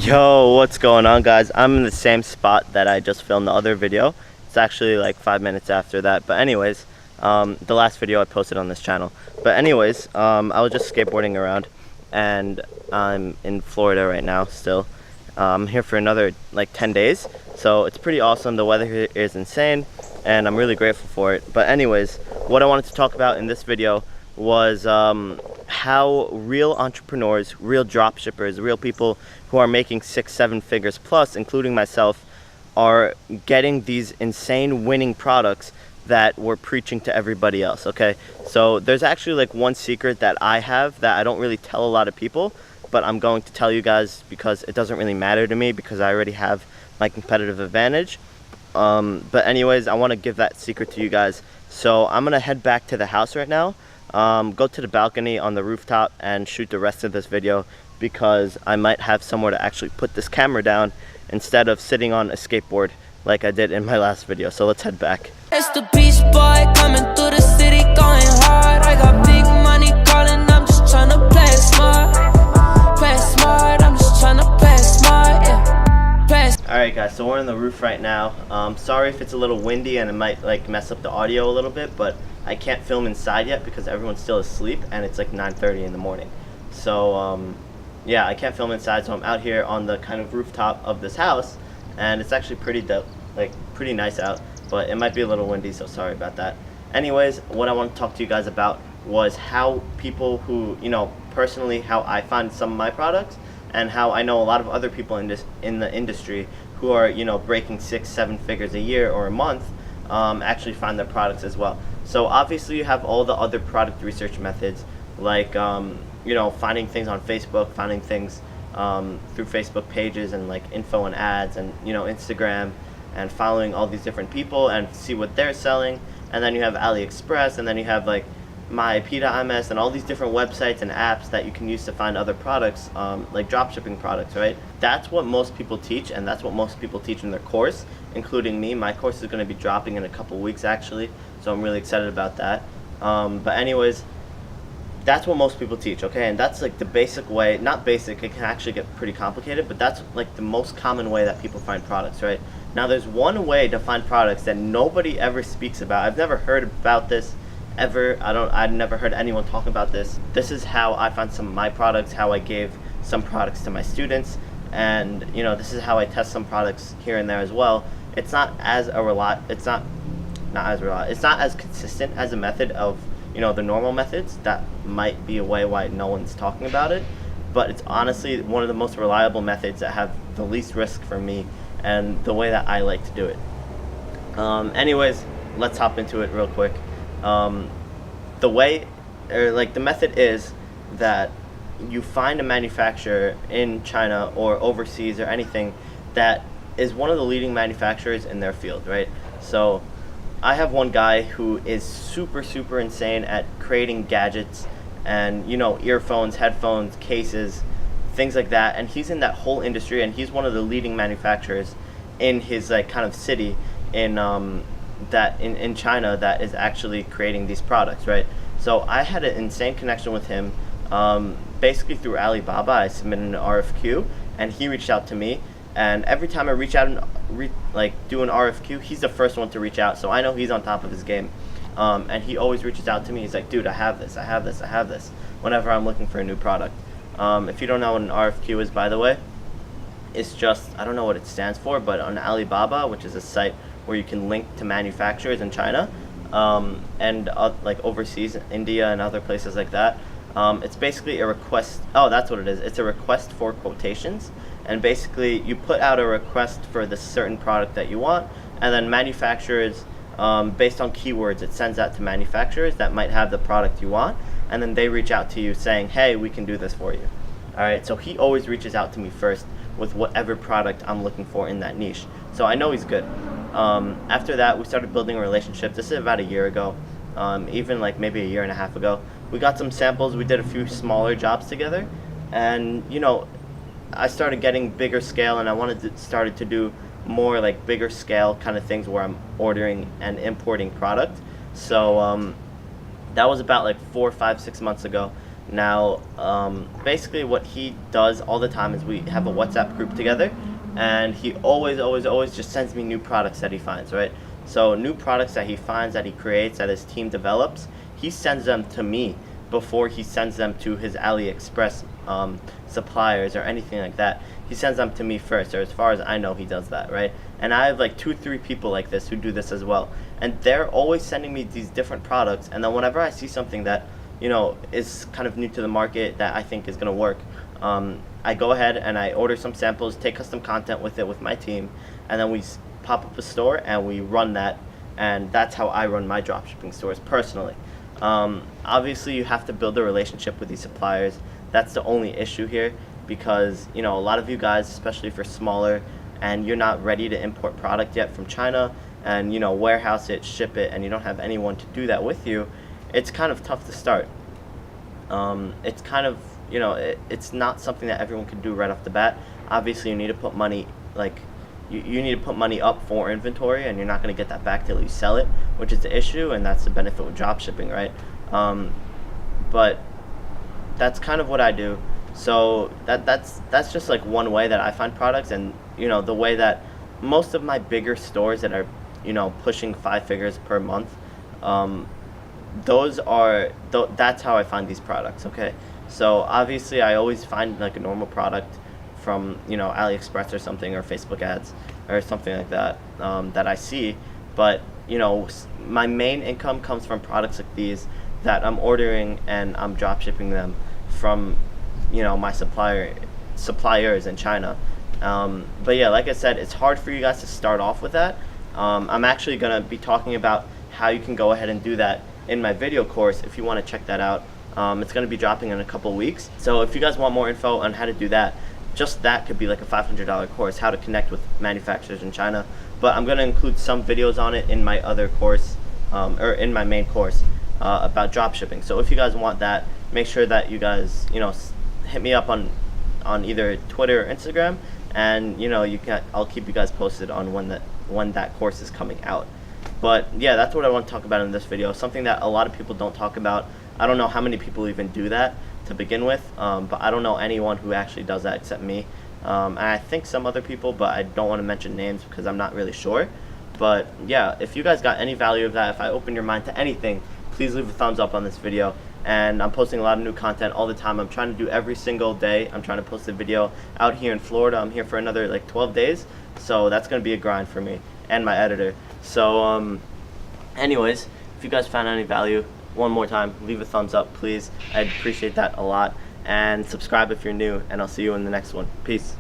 Yo, what's going on, guys? I'm in the same spot that I just filmed the other video. It's actually like 5 minutes after that, but anyways, the last video I posted on this channel. But anyways, I was just skateboarding around, and I'm in Florida right now still. I'm here for another like 10 days, so it's pretty awesome. The weather here is insane, and I'm really grateful for it. But anyways, what I wanted to talk about in this video was how real entrepreneurs, real dropshippers, real people who are making 6-7 figures plus, including myself, are getting these insane winning products that we're preaching to everybody else. Okay, so there's actually like one secret that I have that I don't really tell a lot of people, but I'm going to tell you guys because it doesn't really matter to me, because I already have my competitive advantage. But anyways, I want to give that secret to you guys. So I'm gonna head back to the house right now, go to the balcony on the rooftop and shoot the rest of this video, because I might have somewhere to actually put this camera down instead of sitting on a skateboard like I did in my last video. So let's head back. It's the beach boy coming through the city going hard. I got big money calling, I'm just trying to play it smart. Play it smart, I'm just trying to play it smart, yeah. Play it. Alright guys, so we're on the roof right now. Sorry if it's a little windy and it might like mess up the audio a little bit, but I can't film inside yet because everyone's still asleep and it's like 9:30 in the morning. So yeah, I can't film inside, so I'm out here on the kind of rooftop of this house, and it's actually pretty dope, like pretty nice out, but it might be a little windy, so sorry about that. Anyways, what I want to talk to you guys about was how people who, you know, personally how I find some of my products, and how I know a lot of other people in the industry who are, you know, breaking 6-7 figures a year or a month, actually find their products as well. So obviously you have all the other product research methods, like you know, finding things on Facebook, finding things through Facebook pages and like info and ads, and you know, Instagram, and following all these different people and see what they're selling. And then you have AliExpress, and then you have like myip.ms and all these different websites and apps that you can use to find other products, like dropshipping products, right? That's what most people teach, and that's what most people teach in their course, including me. My course is going to be dropping in a couple weeks actually, so I'm really excited about that. But anyways, that's what most people teach, okay? And that's like the basic way. Not basic, it can actually get pretty complicated, but that's like the most common way that people find products, right? Now there's one way to find products that nobody ever speaks about. I've never heard about this ever. I've never heard anyone talk about this. This is how I found some of my products, how I gave some products to my students, and you know, this is how I test some products here and there as well. It's not as it's not as consistent as a method of, you know, the normal methods. That might be a way why no one's talking about it, but it's honestly one of the most reliable methods that have the least risk for me, and the way that I like to do it. Anyways, let's hop into it real quick. The way, or like the method is that you find a manufacturer in China or overseas or anything that is one of the leading manufacturers in their field, right? So I have one guy who is super insane at creating gadgets and, you know, earphones, headphones, cases, things like that, and he's in that whole industry, and he's one of the leading manufacturers in his like kind of city in in China that is actually creating these products, right? So I had an insane connection with him, basically through Alibaba. I submitted an RFQ and he reached out to me, and every time I reach out and do an RFQ, he's the first one to reach out, so I know he's on top of his game. And he always reaches out to me. He's like, dude, I have this whenever I'm looking for a new product. If you don't know what an RFQ is, by the way, it's just, I don't know what it stands for, but on Alibaba, which is a site where you can link to manufacturers in China, and like overseas, India and other places like that, it's basically a request. Oh, that's what it is. It's a request for quotations, and basically you put out a request for the certain product that you want, and then manufacturers, based on keywords, it sends out to manufacturers that might have the product you want, and then they reach out to you saying, hey, we can do this for you. Alright, so he always reaches out to me first with whatever product I'm looking for in that niche, so I know he's good. After that, we started building a relationship. This is about a year ago, even like maybe a year and a half ago. We got some samples, we did a few smaller jobs together, and you know, I started getting bigger scale, and I started to do more like bigger scale kind of things where I'm ordering and importing product. So that was about like 4, 5, 6 months ago, Now, basically what he does all the time is we have a WhatsApp group together, and he always just sends me new products that he finds, right? So new products that he finds, that he creates, that his team develops, he sends them to me before he sends them to his AliExpress suppliers or anything like that. He sends them to me first, or as far as I know, he does that, right? And I have like 2-3 people like this who do this as well, and they're always sending me these different products. And then whenever I see something that, you know, is kind of new to the market that I think is going to work, I go ahead and I order some samples, take custom content with it with my team, and then we pop up a store and we run that. And that's how I run my dropshipping stores personally. Obviously, you have to build a relationship with these suppliers. That's the only issue here, because, you know, a lot of you guys, especially if you're smaller and you're not ready to import product yet from China and, you know, warehouse it, ship it, and you don't have anyone to do that with you, it's kind of tough to start. It's kind of, you know, it's not something that everyone can do right off the bat. Obviously, you need to put money, like, you need to put money up for inventory, and you're not going to get that back till you sell it, which is the issue, and that's the benefit with drop shipping, right? But that's kind of what I do. So that's just like one way that I find products. And, you know, the way that most of my bigger stores that are, you know, pushing 5 figures per month, that's how I find these products. Okay, so obviously I always find like a normal product from, you know, AliExpress or something, or Facebook ads or something like that, that I see. But, you know, my main income comes from products like these that I'm ordering, and I'm drop shipping them from, you know, my suppliers in China. But yeah, like I said, it's hard for you guys to start off with that. I'm actually gonna be talking about how you can go ahead and do that in my video course if you want to check that out. It's going to be dropping in a couple weeks. So if you guys want more info on how to do that, just that could be like a $500 course, how to connect with manufacturers in China. But I'm going to include some videos on it in my other course, or in my main course, about drop shipping. So if you guys want that, make sure that you guys, you know, hit me up on either Twitter or Instagram, and, you know, I'll keep you guys posted on when that course is coming out. But yeah, that's what I want to talk about in this video. Something that a lot of people don't talk about. I don't know how many people even do that to begin with, but I don't know anyone who actually does that except me. And I think some other people, but I don't want to mention names because I'm not really sure. But yeah, if you guys got any value of that, if I opened your mind to anything, please leave a thumbs up on this video. And I'm posting a lot of new content all the time. I'm trying to do every single day. I'm trying to post a video out here in Florida. I'm here for another like 12 days. So that's going to be a grind for me and my editor. So anyways, if you guys found any value, one more time, leave a thumbs up, please. I'd appreciate that a lot. And subscribe if you're new, and I'll see you in the next one. Peace.